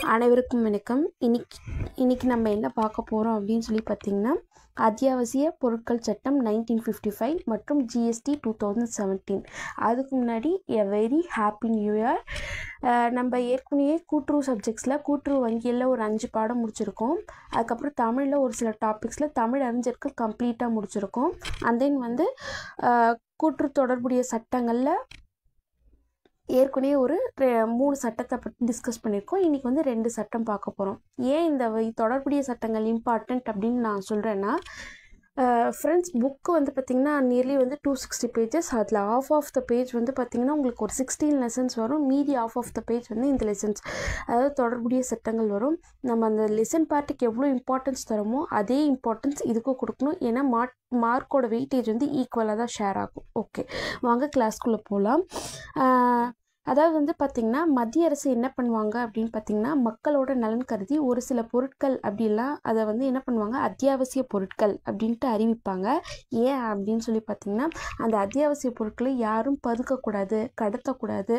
அனைவருக்கும் வணக்கம். இன்னைக்கு நம்ம என்ன பார்க்க போகிறோம் அப்படின்னு சொல்லி பார்த்தீங்கன்னா, அத்தியாவசிய பொருட்கள் சட்டம் 1955 மற்றும் ஜிஎஸ்டி 2017. அதுக்கு முன்னாடி a very happy new year. நம்ம ஏற்கனவே கூட்டுறவு சப்ஜெக்ட்ஸில் கூட்டுறவு வங்கியில் ஒரு 5 பாடம் முடிச்சிருக்கோம். அதுக்கப்புறம் தமிழில் ஒரு சில டாபிக்ஸில் தமிழ் அறிஞர்கள் கம்ப்ளீட்டாக முடிச்சிருக்கோம். அண்ட் தென் வந்து கூட்டுறவு தொடர்புடைய சட்டங்களில் ஏற்கனவே ஒரு 3 சட்டத்தை பற்றி டிஸ்கஸ் பண்ணியிருக்கோம். இன்றைக்கி வந்து 2 சட்டம் பார்க்க போகிறோம். ஏன் இந்த தொடர்புடைய சட்டங்கள் இம்பார்ட்டண்ட் அப்படின்னு நான் சொல்கிறேன்னா, ஃப்ரெண்ட்ஸ் புக்கு வந்து பார்த்திங்கன்னா நியர்லி வந்து 260 பேஜஸ். அதில் ஆஃப் த பேஜ் வந்து பார்த்திங்கன்னா உங்களுக்கு ஒரு 16 லெசன்ஸ் வரும். மீதி ஆஃப் த பேஜ் வந்து இந்த லெசன்ஸ், அதாவது தொடர்புடைய சட்டங்கள் வரும். நம்ம அந்த லெசன் பார்ட்டுக்கு எவ்வளோ இம்பார்ட்டன்ஸ் தரோமோ அதே இம்பார்ட்டன்ஸ் இதுக்கும் கொடுக்கணும். ஏன்னா மார்க்கோட வெயிட்டேஜ் வந்து ஈக்குவலாக தான் ஷேர் ஆகும். ஓகே, வாங்க கிளாஸ்க்குள்ளே போகலாம். அதாவது வந்து பார்த்திங்கன்னா, மத்திய அரசு என்ன பண்ணுவாங்க அப்படின்னு பார்த்திங்கன்னா, மக்களோட நலன் கருதி ஒரு சில பொருட்கள் அப்படிலாம் அதை வந்து என்ன பண்ணுவாங்க, அத்தியாவசிய பொருட்கள் அப்படின்ட்டு அறிவிப்பாங்க. ஏன் அப்படின்னு சொல்லி பார்த்திங்கன்னா, அந்த அத்தியாவசிய பொருட்களை யாரும் பதுக்கக்கூடாது, கடத்தக்கூடாது.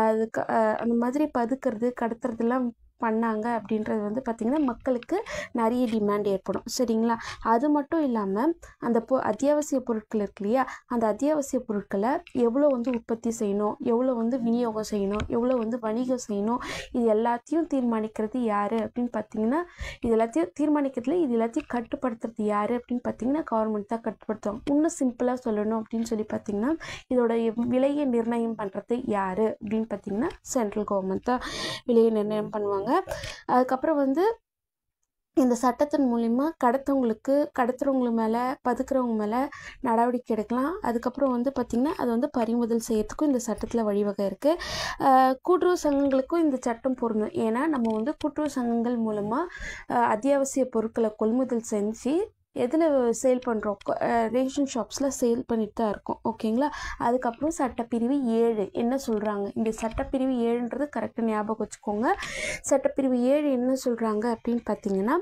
அதுக்கு அந்த மாதிரி பதுக்கிறது கடத்துறதுலாம் பண்ணாங்க அப்படின்றது வந்து பார்த்திங்கன்னா மக்களுக்கு நிறைய டிமாண்ட் ஏற்படும். சரிங்களா? அது மட்டும் இல்லாமல் அந்த அத்தியாவசிய பொருட்கள் இருக்கு இல்லையா, அந்த அத்தியாவசிய பொருட்களை எவ்வளோ வந்து உற்பத்தி செய்யணும், எவ்வளோ வந்து விநியோகம் செய்யணும், எவ்வளோ வந்து வணிகம் செய்யணும், இது எல்லாத்தையும் தீர்மானிக்கிறது யார் அப்படின்னு பார்த்திங்கன்னா, இது எல்லாத்தையும் கட்டுப்படுத்துறது யார் அப்படின்னு பார்த்திங்கன்னா கவர்மெண்ட் தான் கட்டுப்படுத்தும். இன்னும் சிம்பிளாக சொல்லணும் அப்படின்னு சொல்லி பார்த்திங்கன்னா, இதோட விலையை நிர்ணயம் பண்ணுறது யார் அப்படின்னு பார்த்திங்கன்னா சென்ட்ரல் கவர்மெண்ட் தான் விலையை நிர்ணயம் பண்ணுவாங்க. அதுக்கப்புறம் வந்து இந்த சட்டத்தின் மூலிமா கடத்துறவங்க மேலே பதுக்கிறவங்க மேலே நடவடிக்கை எடுக்கலாம். அதுக்கப்புறம் வந்து பார்த்திங்கன்னா அது வந்து பறிமுதல் செய்யறதுக்கும் இந்த சட்டத்தில் வழிவகை இருக்குது. கூட்டுறவு சங்கங்களுக்கும் இந்த சட்டம் பொருந்தும். ஏன்னா நம்ம வந்து கூட்டுறவு சங்கங்கள் மூலமாக அத்தியாவசிய பொருட்களை கொள்முதல் செஞ்சு எதில் சேல் பண்ணுறோம், ரேஷன் ஷாப்ஸில் சேல் பண்ணிட்டு தான் இருக்கோம். ஓகேங்களா? அதுக்கப்புறம் சட்டப்பிரிவு 7 என்ன சொல்கிறாங்க, இங்கே சட்டப்பிரிவு 7ன்றது கரெக்டாக ஞாபகம் வச்சுக்கோங்க. சட்டப்பிரிவு 7 என்ன சொல்கிறாங்க அப்படின்னு பார்த்தீங்கன்னா,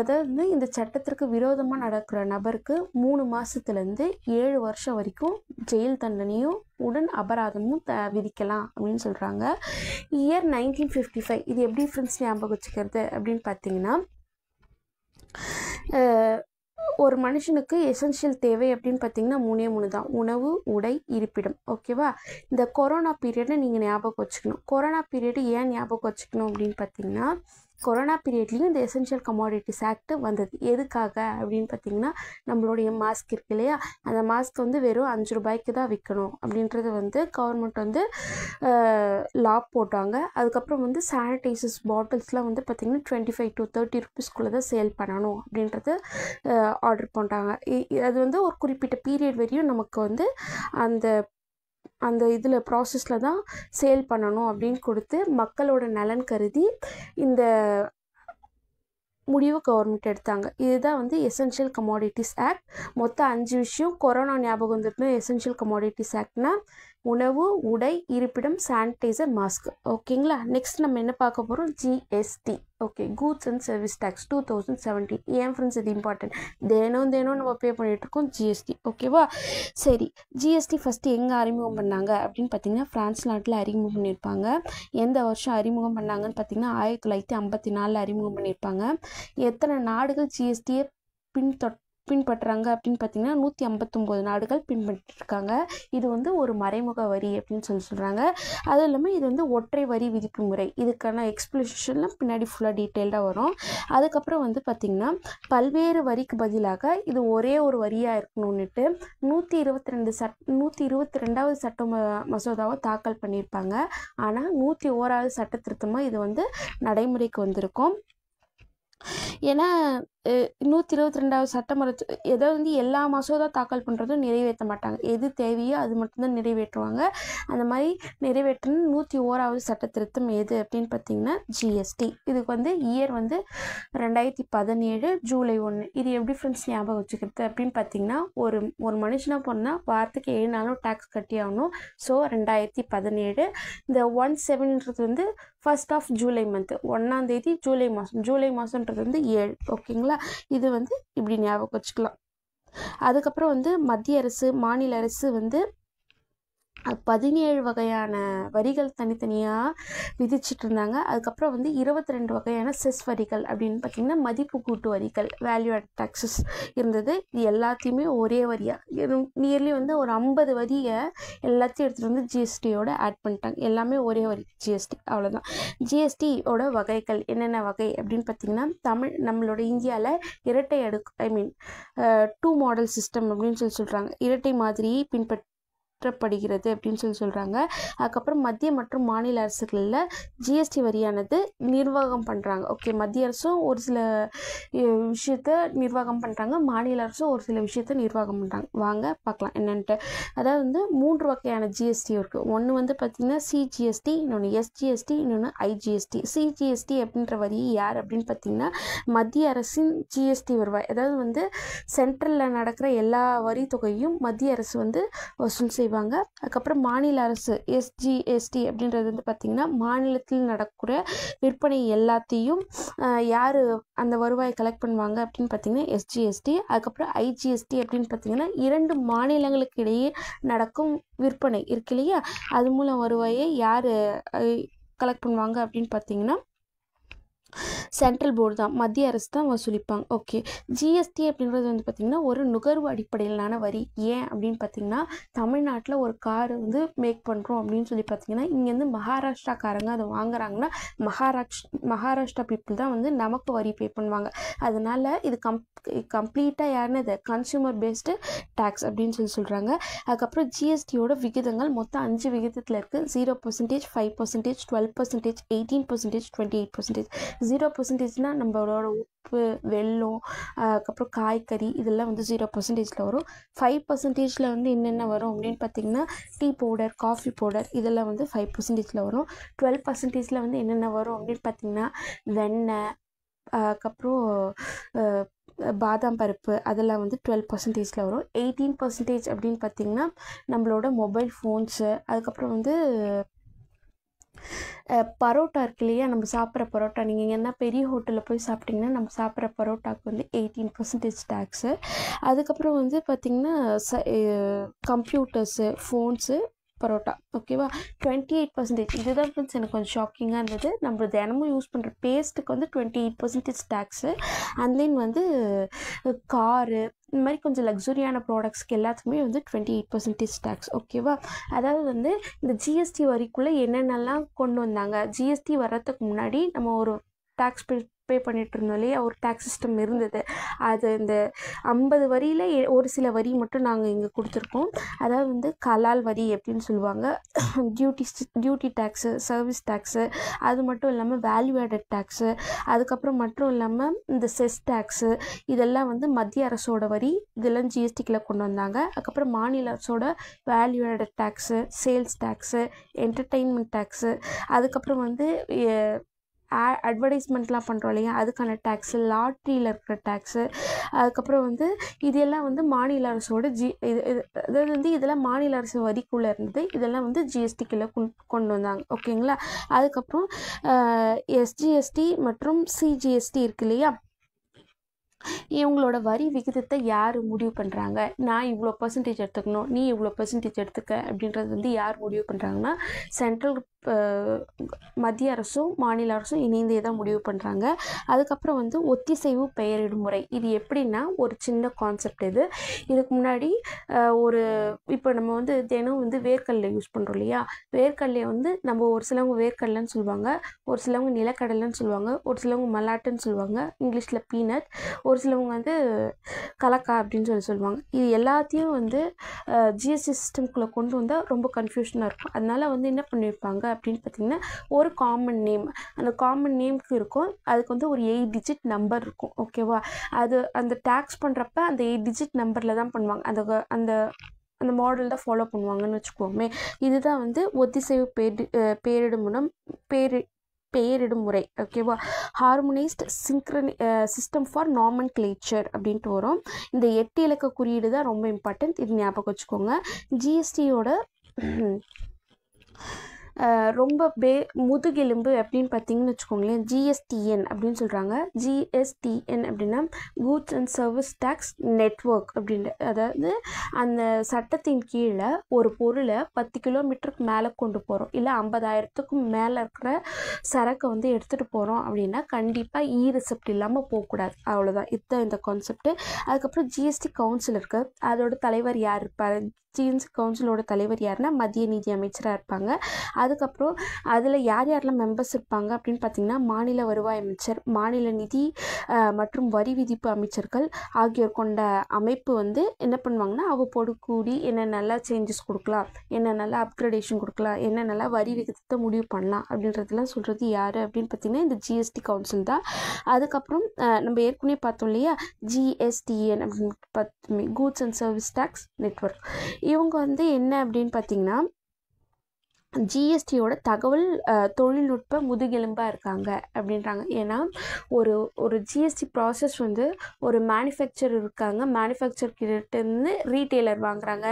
அதாவது இந்த சட்டத்திற்கு விரோதமாக நடக்கிற நபருக்கு 3 மாதத்துலேருந்து 7 வருஷம் வரைக்கும் ஜெயில் தண்டனையும் உடன் அபராதமும் விதிக்கலாம் அப்படின்னு சொல்கிறாங்க. இயர் 1955 இது எப்படி ஃப்ரெண்ட்ஸ் ஞாபகம் வச்சுக்கிறது அப்படின்னு பார்த்தீங்கன்னா, ஒரு மனுஷனுக்கு எசென்ஷியல் தேவை அப்படின்னு பார்த்தீங்கன்னா 3 தான்: உணவு, உடை, இருப்பிடம். ஓகேவா? இந்த கொரோனா பீரியடை நீங்கள் ஞாபகம் வச்சுக்கணும். கொரோனா பீரியடு ஏன் ஞாபகம் வச்சுக்கணும் அப்படின்னு பார்த்தீங்கன்னா, கொரோனா பீரியட்லேயும் இந்த எசென்ஷியல் கமாடிட்டிஸ் ஆக்ட் வந்தது. எதுக்காக அப்படின்னு பார்த்தீங்கன்னா, நம்மளுடைய மாஸ்க் இருக்கு இல்லையா, அந்த மாஸ்க் வந்து வெறும் 5 ரூபாய்க்கு தான் விற்கணும் அப்படின்றது வந்து கவர்மெண்ட் வந்து லா போட்டாங்க. அதுக்கப்புறம் வந்து சானிடைசர்ஸ் பாட்டில்ஸ்லாம் வந்து பார்த்திங்கன்னா 25 to 30 ருபீஸ்க்குள்ளே தான் சேல் பண்ணணும் அப்படின்றது ஆர்டர் பண்ணிட்டாங்க. அது வந்து ஒரு குறிப்பிட்ட பீரியட் வரையும் நமக்கு வந்து அந்த இதில் ப்ராசஸில் தான் சேல் பண்ணணும் அப்படின்னு கொடுத்து மக்களோட நலன் கருதி இந்த முடிவு கவர்மெண்ட் எடுத்தாங்க. இதுதான் வந்து எசென்ஷியல் கமாடிட்டிஸ் ஆக்ட். மொத்தம் 5 விஷயம் கொரோனா ஞாபகம் வந்துட்டு. எசென்ஷியல் கமாடிட்டிஸ் ஆக்ட்னா உணவு, உடை, இருப்பிடம், சானிடைசர், மாஸ்க். ஓகேங்களா? நெக்ஸ்ட் நம்ம என்ன பார்க்க போகிறோம், GST. Okay, goods and service tax 2017. ஏன் ஃப்ரெண்ட்ஸ் இது இம்பார்ட்டன்ட், தினம் நம்ம பே பண்ணிகிட்ருக்கோம் ஜிஎஸ்டி. ஓகேவா? சரி, ஜிஎஸ்டி ஃபஸ்ட்டு எங்கே அறிமுகம் பண்ணாங்க அப்படின்னு பார்த்தீங்கன்னா, ஃப்ரான்ஸ் நாட்டில் அறிமுகம் பண்ணியிருப்பாங்க. எந்த வருஷம் அறிமுகம் பண்ணாங்கன்னு பார்த்தீங்கன்னா 1954 அறிமுகம் பண்ணியிருப்பாங்க. எத்தனை நாடுகள் ஜிஎஸ்டியை பின்பற்றுறாங்க அப்படின்னு பார்த்தீங்கன்னா 159 நாடுகள் பின்பற்றிருக்காங்க. இது வந்து ஒரு மறைமுக வரி அப்படின்னு சொல்கிறாங்க. அதுவும் இல்லாமல் இது வந்து ஒற்றை வரி விதிப்பு முறை. இதுக்கான எக்ஸ்பிளேஷன்லாம் பின்னாடி ஃபுல்லாக டீட்டெயில்டாக வரும். அதுக்கப்புறம் வந்து பார்த்திங்கன்னா, பல்வேறு வரிக்கு பதிலாக இது ஒரே ஒரு வரியாக இருக்கணும்னுட்டு 122வது சட்ட மசோதாவை தாக்கல் பண்ணியிருப்பாங்க. ஆனால் 101வது சட்ட திருத்தமாக இது வந்து நடைமுறைக்கு வந்திருக்கும். ஏன்னா 122வது சட்டமன்ற ஏதோ வந்து எல்லா மசோதா தாக்கல் பண்ணுறதும் நிறைவேற்ற மாட்டாங்க. எது தேவையோ அது மட்டும்தான் நிறைவேற்றுவாங்க. அந்த மாதிரி நிறைவேற்றின 101வது சட்ட திருத்தம் எது அப்படின்னு பார்த்தீங்கன்னா ஜிஎஸ்டி. இதுக்கு வந்து இயர் வந்து 2017 ஜூலை 1. இது எப்படி ஃப்ரெண்ட்ஸ் ஞாபகம் வச்சுக்கிறது அப்படின்னு பார்த்தீங்கன்னா, ஒரு மனுஷனாக போனால் வாரத்துக்கு 7 நாளும் டேக்ஸ் கட்டி ஆகணும். ஸோ 2017 இந்த 17ன்றது வந்து 1st of ஜூலை மந்த், 1ஆம் தேதி ஜூலை மாதம்ன்றது வந்து 7. ஓகேங்களா? இது வந்து இப்படி ஞாபகம் வச்சுக்கலாம். அதுக்கப்புறம் வந்து மத்திய அரசு மாநில அரசு வந்து 17 வகையான வரிகள் தனித்தனியாக விதிச்சிட்டு இருந்தாங்க. அதுக்கப்புறம் வந்து 22 வகையான செஸ் வரிகள் அப்படின்னு பார்த்திங்கன்னா மதிப்பு கூட்டு வரிகள், வேல்யூ ஆட் டாக்ஸஸ் இருந்தது. இது எல்லாத்தையுமே ஒரே வரியாக நியர்லி வந்து ஒரு 50 வரியை எல்லாத்தையும் எடுத்துகிட்டு வந்து ஜிஎஸ்டியோட ஆட் பண்ணிட்டாங்க. எல்லாமே ஒரே வரி ஜிஎஸ்டி, அவ்வளோதான். ஜிஎஸ்டியோட வகைகள் என்னென்ன வகை அப்படின்னு பார்த்திங்கன்னா, நம்மளோட இந்தியாவில் இரட்டை அடுக்கு டூ மாடல் சிஸ்டம் அப்படின்னு சொல்கிறாங்க. இரட்டை மாதிரியை பின்பற்றப்படுகிறது அப்படின்னு சொல்கிறாங்க. அதுக்கப்புறம் மத்திய மற்றும் மாநில அரசுகளில் ஜிஎஸ்டி வரியானது நிர்வாகம் பண்ணுறாங்க. ஓகே, மத்திய அரசும் ஒரு சில விஷயத்த நிர்வாகம் பண்ணுறாங்க, மாநில அரசும் ஒரு சில விஷயத்த நிர்வாகம் பண்ணுறாங்க. வாங்க பார்க்கலாம் என்னன்ட்டு. அதாவது வந்து 3 வகையான ஜிஎஸ்டி இருக்குது. ஒன்று வந்து பார்த்திங்கன்னா சிஜிஎஸ்டி, இன்னொன்று எஸ்ஜிஎஸ்டி, இன்னொன்று ஐஜிஎஸ்டி. சிஜிஎஸ்டி அப்படின்ற வரி யார் அப்படின்னு பார்த்திங்கன்னா மத்திய அரசின் ஜிஎஸ்டி வருவாய். அதாவது வந்து சென்ட்ரலில் நடக்கிற எல்லா வரி தொகையும் மத்திய அரசு வந்து வசூல் செய்வாங்க. அதுக்கப்புறம் மாநில அரசு எஸ்ஜிஎஸ்டி அப்படின்றது வந்து பார்த்திங்கன்னா மாநிலத்தில் நடக்கிற விற்பனை எல்லாத்தையும் யார் அந்த வருவாயை கலெக்ட் பண்ணுவாங்க அப்படின்னு பார்த்திங்கன்னா எஸ்ஜிஎஸ்டி. அதுக்கப்புறம் ஐஜிஎஸ்டி அப்படின்னு பார்த்திங்கன்னா 2 மாநிலங்களுக்கு இடையே நடக்கும் விற்பனை இருக்கு இல்லையா, அது மூலம் வருவாயை யார் கலெக்ட் பண்ணுவாங்க அப்படின்னு பார்த்திங்கன்னா சென்ட்ரல் போர்டு தான், மத்திய அரசு தான் வசூலிப்பாங்க. ஓகே, ஜிஎஸ்டி அப்படின்றது வந்து பார்த்திங்கன்னா ஒரு நுகர்வு அடிப்படையிலான வரி. ஏன் அப்படின்னு பார்த்திங்கன்னா தமிழ்நாட்டில் ஒரு கார் வந்து மேக் பண்ணுறோம் அப்படின்னு சொல்லி பார்த்திங்கன்னா இங்கேருந்து மகாராஷ்டிராக்காரங்க அதை வாங்குறாங்கன்னா மகாராஷ்டிரா பீப்புள் தான் வந்து நமக்கு வரி பே பண்ணுவாங்க. அதனால் இது கம்ப்ளீட்டாக யாருன்னு இது கன்சியூமர் பேஸ்டு டேக்ஸ் அப்படின்னு சொல்கிறாங்க. அதுக்கப்புறம் ஜிஎஸ்டியோட விகிதங்கள் மொத்தம் 5 விகிதத்தில் இருக்குது. 0%, 5%, 12%, 18%, 28%. 0%னா நம்மளோட உப்பு, வெல்லம், அதுக்கப்புறம் காய்கறி இதெல்லாம் வந்து 0%ல் வரும். 5%ல் வந்து என்னென்ன வரும் அப்படின்னு பார்த்திங்கன்னா டீ பவுடர், காஃபி பவுடர் இதெல்லாம் வந்து 5%ல் வரும். 12%ல் வந்து என்னென்ன வரும் அப்படின்னு பார்த்திங்கன்னா வெண்ணெய், அதுக்கப்புறம் பாதாம் பருப்பு அதெல்லாம் வந்து 12%ல் வரும். 18% அப்படின்னு பார்த்திங்கன்னா நம்மளோட மொபைல் ஃபோன்ஸு, அதுக்கப்புறம் வந்து பரோட்டா இருக்கு இல்லையா, நம்ம சாப்பிட்ற பரோட்டா, நீங்கள் என்ன பெரிய ஹோட்டலில் போய் சாப்பிட்டிங்கன்னா நம்ம சாப்பிட்ற பரோட்டாவுக்கு வந்து 18% டேக்ஸு. அதுக்கப்புறம் வந்து பார்த்திங்கன்னா கம்ப்யூட்டர்ஸு, ஃபோன்ஸு, பரோட்டா, ஓகேவா 28%. இதுதான் ஃப்ரெண்ட்ஸ் எனக்கு கொஞ்சம் ஷாக்கிங்காக இருந்தது. நம்ம தினமும் யூஸ் பண்ணுற பேஸ்ட்டுக்கு வந்து 28% டேக்ஸு. அண்ட் தென் வந்து காரு இந்த மாதிரி கொஞ்சம் லக்ஸுரியான ப்ராடக்ட்ஸ்க்கு எல்லாத்துக்குமே வந்து 28% டேக்ஸ், ஓகேவா. அதாவது வந்து இந்த ஜிஎஸ்டி வரிக்குள்ளே என்னென்னலாம் கொண்டு வந்தாங்க, ஜிஎஸ்டி வர்றதுக்கு முன்னாடி நம்ம ஒரு டேக்ஸ் பே பண்ணிட்டு இருந்தோம் இல்லையா, ஒரு டேக்ஸ் சிஸ்டம் இருந்தது. அது இந்த 50 வரியில் ஒரு சில வரி மட்டும் நாங்கள் இங்கே கொடுத்துருக்கோம். அதாவது வந்து கலால் வரி அப்படின்னு சொல்லுவாங்க, டியூட்டி டேக்ஸு, சர்வீஸ் டேக்ஸு, அது மட்டும் இல்லாமல் வேல்யூ ஆடட் டேக்ஸு, அதுக்கப்புறம் மட்டும் இல்லாமல் இந்த செஸ் டேக்ஸு, இதெல்லாம் வந்து மத்திய அரசோட வரி, இதெல்லாம் ஜிஎஸ்டிக்குள்ளே கொண்டு வந்தாங்க. அதுக்கப்புறம் மாநில அரசோட value added tax, sales tax, entertainment tax, அதுக்கப்புறம் வந்து அட்வர்டைஸ்மெண்ட்லாம் பண்ணுறோம் இல்லையா அதுக்கான டேக்ஸு, லாட்ரியில் இருக்கிற டேக்ஸு, அதுக்கப்புறம் வந்து இதெல்லாம் வந்து மாநில அரசோட அதாவது வந்து இதெல்லாம் மாநில அரசு வரிக்குள்ளே இருந்தது. இதெல்லாம் வந்து ஜிஎஸ்டிக்குள்ளே கொண்டு வந்தாங்க, ஓகேங்களா. அதுக்கப்புறம் எஸ்ஜிஎஸ்டி மற்றும் சிஜிஎஸ்டி இருக்கு இல்லையா, இவங்களோட வரி விகிதத்தை யார் முடிவு பண்ணுறாங்க, நான் இவ்வளோ பர்சன்டேஜ் எடுத்துக்கணும், நீ இவ்வளோ பர்சன்டேஜ் எடுத்துக்க அப்படின்றது வந்து யார் முடிவு பண்ணுறாங்கன்னா சென்ட்ரல் மத்திய அரசும் மாநில அரசும் இணைந்தே தான் முடிவு பண்ணுறாங்க. அதுக்கப்புறம் வந்து ஒத்திசைவு பெயரிடும் முறை, இது எப்படின்னா ஒரு சின்ன கான்செப்ட். இதுக்கு முன்னாடி ஒரு இப்போ நம்ம வந்து தினம் வந்து வேர்க்கடலை யூஸ் பண்ணுறோம் இல்லையா, வேர்க்கடலையை வந்து நம்ம ஒரு சிலவங்க வேர்க்கடலைன்னு சொல்லுவாங்க, ஒரு சிலவங்க நிலக்கடலைன்னு சொல்லுவாங்க, ஒரு சிலவங்க மலாட்டுன்னு சொல்லுவாங்க, இங்கிலீஷில் பீனட், ஒரு சிலவங்க வந்து கலக்கா அப்படின்னு சொல்லுவாங்க. இது எல்லாத்தையும் வந்து ஜிஎஸ்டி சிஸ்டம்குள்ளே கொண்டு வந்தால் ரொம்ப கன்ஃபியூஷனாக இருக்கும். அதனால் வந்து என்ன பண்ணியிருப்பாங்க அப்படின்னு பார்த்திங்கன்னா ஒரு காமன் நேம், அந்த காமன் நேமுக்கு இருக்கும், அதுக்கு வந்து ஒரு 8 டிஜிட் நம்பர் இருக்கும், ஓகேவா. அது அந்த டேக்ஸ் பண்ணுறப்ப அந்த 8 டிஜிட் நம்பரில் தான் பண்ணுவாங்க, அந்த அந்த மாடல் தான் ஃபாலோ பண்ணுவாங்கன்னு வச்சுக்கோமே. இதுதான் வந்து ஒத்திசைவு பெயரிடும் முறை, ஓகேவா. ஹார்மோனைஸ்ட் சிஸ்டம் ஃபார் நாமன்கிளேச்சர் அப்படின்ட்டு வரும். இந்த 8 இலக்க குறியீடு தான் ரொம்ப இம்பார்ட்டன்ட், இது ஞாபகம் வச்சுக்கோங்க. ஜிஎஸ்டியோட ரொம்ப முதுகெலும்பு அப்படின்னு பார்த்தீங்கன்னு வச்சுக்கோங்களேன், ஜிஎஸ்டிஎன் அப்படின்னு சொல்கிறாங்க. ஜிஎஸ்டிஎன் அப்படின்னா goods and service tax network அப்படின்ட்டு. அதாவது அந்த சட்டத்தின் கீழே ஒரு பொருளை 10 கிலோமீட்டருக்கு மேலே கொண்டு போகிறோம், இல்லை 50,000க்கும் மேலே இருக்கிற சரக்கை வந்து எடுத்துகிட்டு போகிறோம் அப்படின்னா கண்டிப்பாக ரிசிப்ட் இல்லாமல் போகக்கூடாது. அவ்வளோதான், இதுதான் இந்த கான்செப்ட். அதுக்கப்புறம் ஜிஎஸ்டி கவுன்சில் இருக்குது. அதோட தலைவர் யார் இருப்பார்? ஜிஎஸ்டி கவுன்சிலோட தலைவர் யாருன்னா மத்திய நிதி அமைச்சராக இருப்பாங்க. அதுக்கப்புறம் அதில் யார் யாரெல்லாம் மெம்பர்ஸ் இருப்பாங்க அப்படின்னு பார்த்தீங்கன்னா, மாநில வருவாய் அமைச்சர், மாநில நிதி மற்றும் வரி விதிப்பு அமைச்சர்கள் ஆகியோர் கொண்ட அமைப்பு வந்து என்ன பண்ணுவாங்கன்னா, அவ்வப்போது கூடி என்னென்னலாம் சேஞ்சஸ் கொடுக்கலாம், என்னென்னலாம் அப்கிரேடேஷன் கொடுக்கலாம், என்னென்னலாம் வரி விகிதத்தை முடிவு பண்ணலாம் அப்படின்றதெல்லாம் சொல்கிறது யார் அப்படின்னு பார்த்தீங்கன்னா இந்த ஜிஎஸ்டி கவுன்சில் தான். அதுக்கப்புறம் நம்ம ஏற்கனவே பார்த்தோம் இல்லையா, ஜிஎஸ்டிஎன் அப்படின்னு goods and service tax network. இவங்க வந்து என்ன அப்படின்னு பார்த்தீங்கன்னா ஜிஎஸ்டியோட தகவல் தொழில்நுட்ப முதுகெலும்பாக இருக்காங்க அப்படின்றாங்க. ஏன்னா ஒரு ஜிஎஸ்டி ப்ராசஸ் வந்து ஒரு மேனுஃபேக்சர் இருக்காங்க, மேனுஃபேக்சர் கிட்டேருந்து ரீட்டெய்லர் வாங்குகிறாங்க,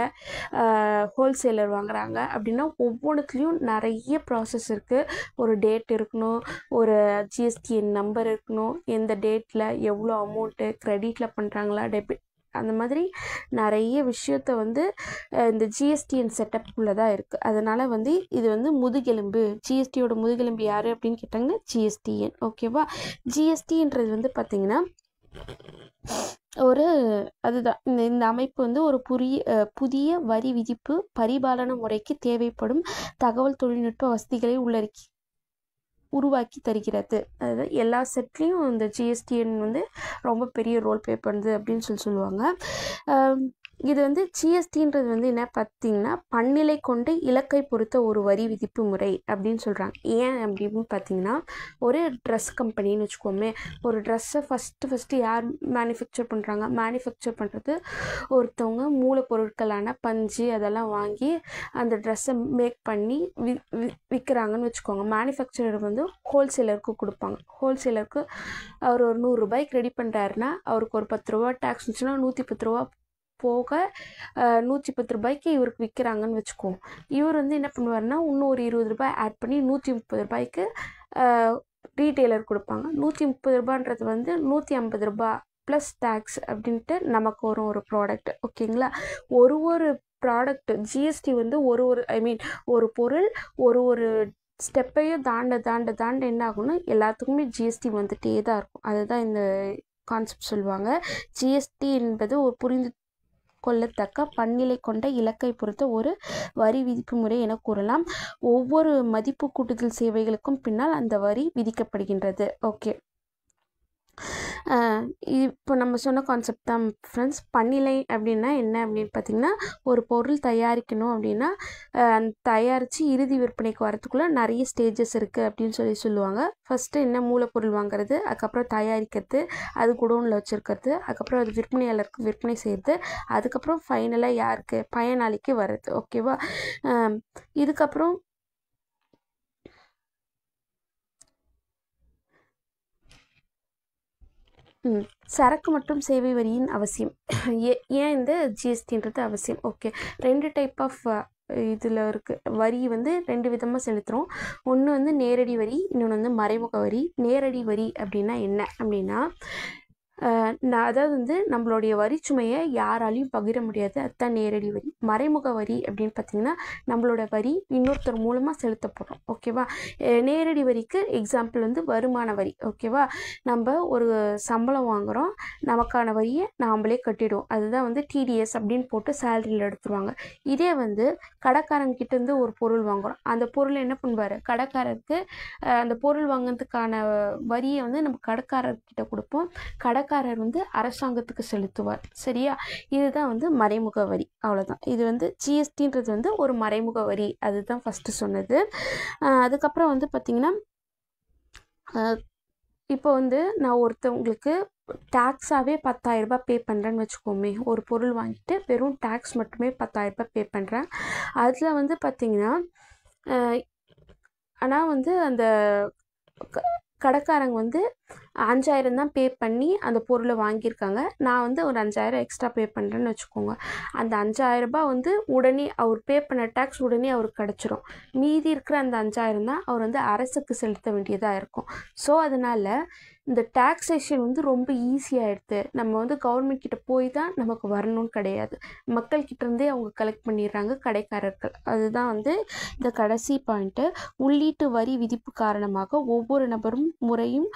ஹோல்சேலர் வாங்குகிறாங்க அப்படின்னா ஒவ்வொன்றுத்துலேயும் நிறைய ப்ராசஸ் இருக்குது. ஒரு டேட் இருக்கணும், ஒரு ஜிஎஸ்டிஎன் நம்பர் இருக்கணும், எந்த டேட்டில் எவ்வளோ அமௌண்ட்டு க்ரெடிட்டில் பண்ணுறாங்களா டெபிட், அந்த மாதிரி நிறைய விஷயத்த வந்து இந்த ஜிஎஸ்டிஎன் செட்டப்புக்குள்ளே தான் இருக்குது. அதனால் வந்து இது வந்து முதுகெலும்பு, ஜிஎஸ்டியோட முதுகெலும்பு யார் அப்படின்னு கேட்டாங்கன்னா ஜிஎஸ்டிஎன். ஓகேவா? ஜிஎஸ்டின்றது வந்து பார்த்திங்கன்னா அதுதான் இந்த அமைப்பு வந்து ஒரு புதிய வரி விதிப்பு பரிபாலன முறைக்கு தேவைப்படும் தகவல் தொழில்நுட்ப வசதிகளை உருவாக்கி தருகிறது. அதாவது எல்லா செட்லேயும் இந்த ஜிஎஸ்டிஎன் வந்து ரொம்ப பெரிய ரோல் ப்ளே பண்ணுது அப்படின்னு சொல்லுவாங்க. இது வந்து ஜிஎஸ்டின்றது வந்து என்ன பார்த்தீங்கன்னா பன்னிலை கொண்டு இலக்கை பொறுத்த ஒரு வரி விதிப்பு முறை அப்படின்னு சொல்கிறாங்க. ஏன் அப்படின்னு பார்த்தீங்கன்னா, ஒரு ட்ரெஸ் கம்பெனின்னு வச்சுக்கோமே, ஒரு ட்ரெஸ்ஸை ஃபஸ்ட்டு யார் மேனுஃபேக்சர் பண்ணுறாங்க? மேனுஃபேக்சர் பண்ணுறது ஒருத்தவங்க மூலப்பொருட்களான பஞ்சு அதெல்லாம் வாங்கி அந்த ட்ரெஸ்ஸை மேக் பண்ணி விற்கிறாங்கன்னு வச்சுக்கோங்க. மேனுஃபேக்சரர் வந்து ஹோல்சேலருக்கு கொடுப்பாங்க. ஹோல்சேலருக்கு அவர் ஒரு 100 ரூபாய்க்கு ரெடி பண்ணுறாருன்னா அவருக்கு ஒரு 10 ரூபா டேக்ஸ் இருந்துச்சுன்னா 110 ரூபா போக 110 ரூபாய்க்கு இவருக்கு விற்கிறாங்கன்னு வச்சுக்குவோம். இவர் வந்து என்ன பண்ணுவார்னா இன்னும் ஒரு 20 ரூபாய் ஆட் பண்ணி 130 ரூபாய்க்கு ரீட்டெய்லர் கொடுப்பாங்க. 130 ரூபான்றது வந்து 150 ரூபா ப்ளஸ் டேக்ஸ் அப்படின்ட்டு நமக்கு வரும் ஒரு ப்ராடக்ட். ஓகேங்களா? ஒரு ப்ராடக்ட் ஜிஎஸ்டி வந்து ஒரு பொருள் ஒரு ஸ்டெப்பையும் தாண்ட என்ன ஆகும்னா எல்லாத்துக்குமே ஜிஎஸ்டி வந்துட்டே தான் இருக்கும். அதுதான் இந்த கான்செப்ட் சொல்லுவாங்க. ஜிஎஸ்டி என்பது ஒரு புரிந்து கொள்ளத்தக்க பன்னிலை கொண்ட இலக்கை பொறுத்த ஒரு வரி விதிப்பு முறை என கூறலாம். ஒவ்வொரு மதிப்பு கூட்டுதல் சேவைகளுக்கும் பின்னால் அந்த வரி விதிக்கப்படுகின்றது. ஓகே, இப்போ நம்ம சொன்ன கான்செப்ட் தான் ஃப்ரெண்ட்ஸ். பன்னிலை அப்படின்னா என்ன அப்படின்னு பார்த்திங்கன்னா, ஒரு பொருள் தயாரிக்கணும் அப்படின்னா தயாரித்து இறுதி விற்பனைக்கு வரத்துக்குள்ளே நிறைய ஸ்டேஜஸ் இருக்குது அப்படின்னு சொல்லுவாங்க. ஃபஸ்ட்டு என்ன மூலப்பொருள் வாங்குறது, அதுக்கப்புறம் தயாரிக்கிறது, அது குடோனில் வச்சுருக்கிறது, அதுக்கப்புறம் அது விற்பனையாளருக்கு விற்பனை செய்கிறது, அதுக்கப்புறம் ஃபைனலாக யாருக்கு? பயனாளிக்கு வர்றது. ஓகேவா? இதுக்கப்புறம் சரக்கு மற்றும் சேவை வரியின் அவசியம். ஏன் இந்த ஜிஎஸ்டின்றது அவசியம்? ஓகே, 2 டைப் ஆஃப் இதில் இருக்குது. வரி வந்து 2 விதமாக செலுத்துகிறோம். ஒன்று வந்து நேரடி வரி, இன்னொன்று வந்து மறைமுக வரி. நேரடி வரி அப்படின்னா என்ன அப்படின்னா, அதாவது வந்து நம்மளுடைய வரிச்சுமையை யாராலையும் பகிர முடியாது, அதுதான் நேரடி வரி. மறைமுக வரி அப்படின்னு பார்த்திங்கன்னா நம்மளோட வரி இன்னொருத்தர் மூலமாக செலுத்தப்படுறோம். ஓகேவா? நேரடி வரிக்கு எக்ஸாம்பிள் வந்து வருமான வரி. ஓகேவா? நம்ம ஒரு சம்பளம் வாங்குகிறோம், நமக்கான வரியை நாம்ளே கட்டிடுவோம், அதுதான் வந்து டிடிஎஸ் அப்படின்னு போட்டு சேலரியில் எடுத்துருவாங்க. இதே வந்து கடைக்காரங்கிட்டேருந்து ஒரு பொருள் வாங்குகிறோம், அந்த பொருளை என்ன பண்ணுவார்? கடைக்காரருக்கு அந்த பொருள் வாங்கிறதுக்கான வரியை வந்து நம்ம கடைக்காரர்கிட்ட கொடுப்போம், கடைக்காரர் வந்து அரசாங்கத்துக்கு செலுத்துவார். சரியா? இதுதான் வந்து மறைமுக வரி. அவ்வளோதான். இது வந்து ஜிஎஸ்டின்றது வந்து ஒரு மறைமுக வரி, அதுதான் ஃபஸ்ட்டு சொன்னது. அதுக்கப்புறம் வந்து பார்த்திங்கன்னா, இப்போ வந்து நான் ஒருத்தவங்களுக்கு டேக்ஸாகவே 10,000 ரூபாய் பே பண்ணுறேன்னு வச்சுக்கோமே. ஒரு பொருள் வாங்கிட்டு வெறும் டேக்ஸ் மட்டுமே 10,000 ரூபாய் பே பண்ணுறேன். அதில் வந்து பார்த்திங்கன்னா ஆனால் வந்து அந்த கடைக்காரங்க வந்து 5,000 தான் பே பண்ணி அந்த பொருளை வாங்கியிருக்காங்க. நான் வந்து ஒரு 5,000 எக்ஸ்ட்ரா பே பண்ணுறேன்னு வச்சுக்கோங்க. அந்த 5,000 ரூபாய் வந்து உடனே அவர் பே பண்ண டேக்ஸ் உடனே அவருக்கு கிடச்சிரும். மீதி இருக்கிற அந்த 5,000 தான் அவர் வந்து அரசுக்கு செலுத்த வேண்டியதாக இருக்கும். ஸோ அதனால் இந்த டாக்ஸேஷன் வந்து ரொம்ப ஈஸியாகிடுது. நம்ம வந்து கவர்மெண்ட் கிட்ட போய் தான் நமக்கு வரணும்னு கிடையாது. மக்கள்கிட்டேருந்தே அவங்க கலெக்ட் பண்ணிடுறாங்க கடைக்காரர்கள். அதுதான் வந்து இந்த கடைசி பாயிண்ட்டு. உள்ளீட்டு வரி விதிப்பு காரணமாக ஒவ்வொரு நபரும் முறையும்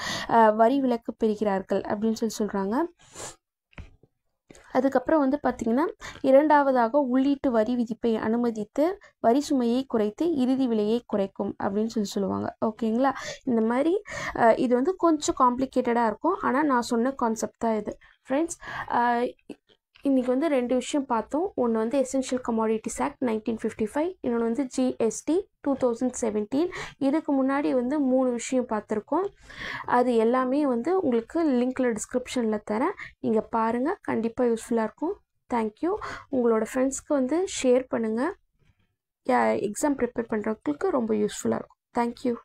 வரி விலக்கு பெறுகிறார்கள் அப்படின்னு சொல்கிறாங்க. அதுக்கப்புறம் வந்து பார்த்திங்கன்னா, இரண்டாவதாக உள்ளீட்டு வரி விதிப்பை அனுமதித்து வரி சுமையை குறைத்து இறுதி விலையை குறைக்கும் அப்படின்னு சொல்லுவாங்க. ஓகேங்களா? இந்த மாதிரி இது வந்து கொஞ்சம் காம்ப்ளிகேட்டடாக இருக்கும். ஆனால் நான் சொன்ன கான்செப்ட் தான் இது. ஃப்ரெண்ட்ஸ், இன்றைக்கி வந்து 2 விஷயம் பார்த்தோம். ஒன்று வந்து எசென்ஷியல் கமாடிட்டிஸ் ஆக்ட் 1955, இன்னொன்று வந்து ஜிஎஸ்டி 2017. இதுக்கு முன்னாடி வந்து 3 விஷயம் பார்த்துருக்கோம். அது எல்லாமே வந்து உங்களுக்கு லிங்க்கில் டிஸ்கிரிப்ஷனில் தரேன். நீங்கள் பாருங்கள், கண்டிப்பாக யூஸ்ஃபுல்லாக இருக்கும். தேங்க்யூ. உங்களோட ஃப்ரெண்ட்ஸ்க்கு வந்து ஷேர் பண்ணுங்கள். எக்ஸாம் ப்ரிப்பேர் பண்ணுறவங்களுக்கு ரொம்ப யூஸ்ஃபுல்லாக இருக்கும். தேங்க்யூ.